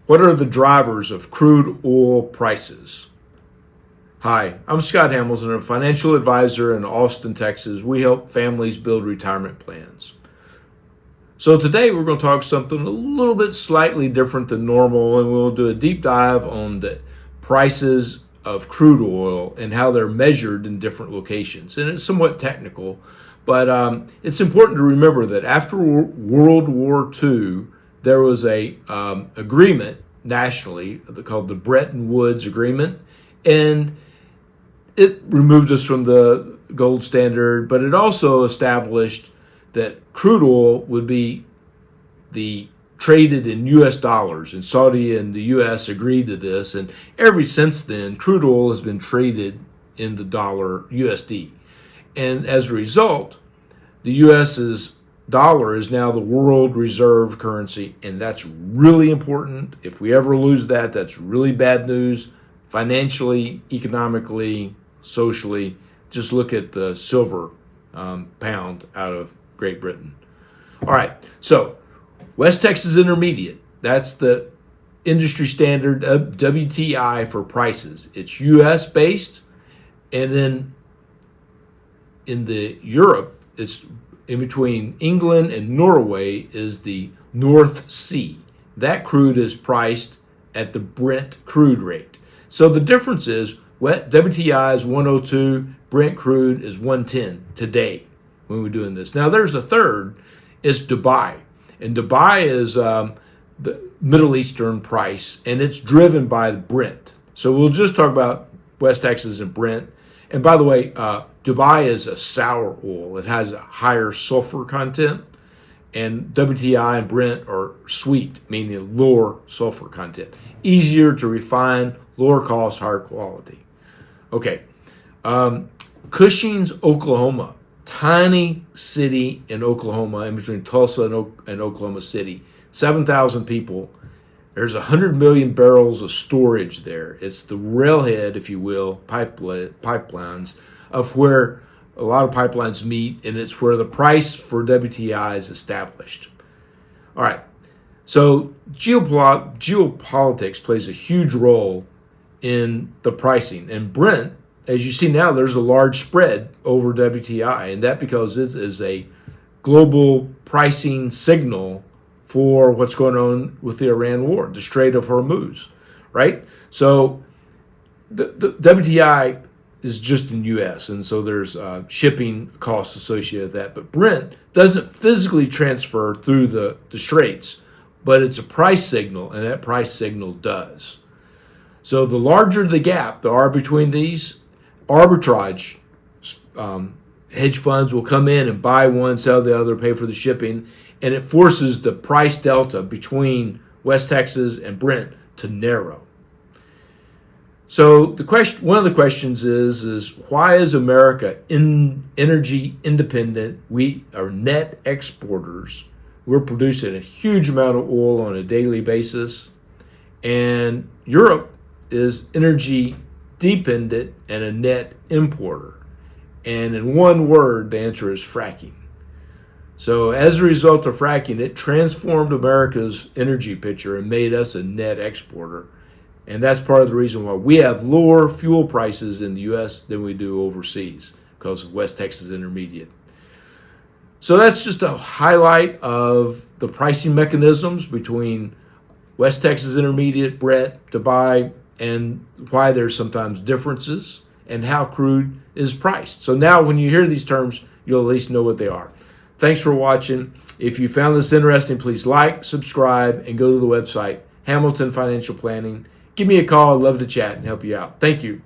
What are the drivers of crude oil prices? Hi, I'm Scott Hamilton, a financial advisor in Austin, Texas. We help families build retirement plans. So today we're going to talk something a little bit slightly different than normal, and we'll do a deep dive on the prices of crude oil and how they're measured in different locations. And it's somewhat technical, but it's important to remember that after World War II, there was a agreement nationally called the Brent and Woods Agreement, and it removed us from the gold standard, but it also established that crude oil would be traded in U.S. dollars, and Saudi and the U.S. agreed to this, and ever since then, crude oil has been traded in the dollar USD, and as a result, the U.S.'s dollar is now the world reserve currency, and that's really important. If we ever lose that, that's really bad news financially, economically, socially. Just look at the silver pound out of Great Britain. All right, so West Texas Intermediate, that's the industry standard WTI for prices. It's U.S. based, and then in the Europe, it's in between England and Norway is the North Sea. That crude is priced at the Brent crude rate. So the difference is WTI is 102, Brent crude is 110 today when we're doing this. Now there's a third, is Dubai. And Dubai is the Middle Eastern price, and it's driven by the Brent. So we'll just talk about West Texas and Brent. And by the way, Dubai is a sour oil. It has a higher sulfur content, and WTI and Brent are sweet, meaning lower sulfur content. Easier to refine, lower cost, higher quality. Okay, Cushing's, Oklahoma, tiny city in Oklahoma, in between Tulsa and Oklahoma City, 7,000 people. There's 100 million barrels of storage there. It's the railhead, if you will, pipelines of where a lot of pipelines meet, and it's where the price for WTI is established. All right, so geopolitics plays a huge role in the pricing. And Brent, as you see now, there's a large spread over WTI, and that because it is a global pricing signal for what's going on with the Iran war, the Strait of Hormuz, right? So the WTI is just in U.S., and so there's shipping costs associated with that. But Brent doesn't physically transfer through the straits, but it's a price signal, and that price signal does. So the larger the gap there are between these, arbitrage hedge funds will come in and buy one, sell the other, pay for the shipping, and it forces the price delta between West Texas and Brent to narrow. So one of the questions is why is America energy independent? We are net exporters. We're producing a huge amount of oil on a daily basis, and Europe is energy dependent and a net importer. And in one word, the answer is fracking. So as a result of fracking, it transformed America's energy picture and made us a net exporter. And that's part of the reason why we have lower fuel prices in the U.S. than we do overseas, because of West Texas Intermediate. So that's just a highlight of the pricing mechanisms between West Texas Intermediate, Brent, Dubai, and why there's sometimes differences and how crude is priced. So now when you hear these terms, you'll at least know what they are. Thanks for watching. If you found this interesting, please like, subscribe, and go to the website, Hamilton Financial Planning. Give me a call. I'd love to chat and help you out. Thank you.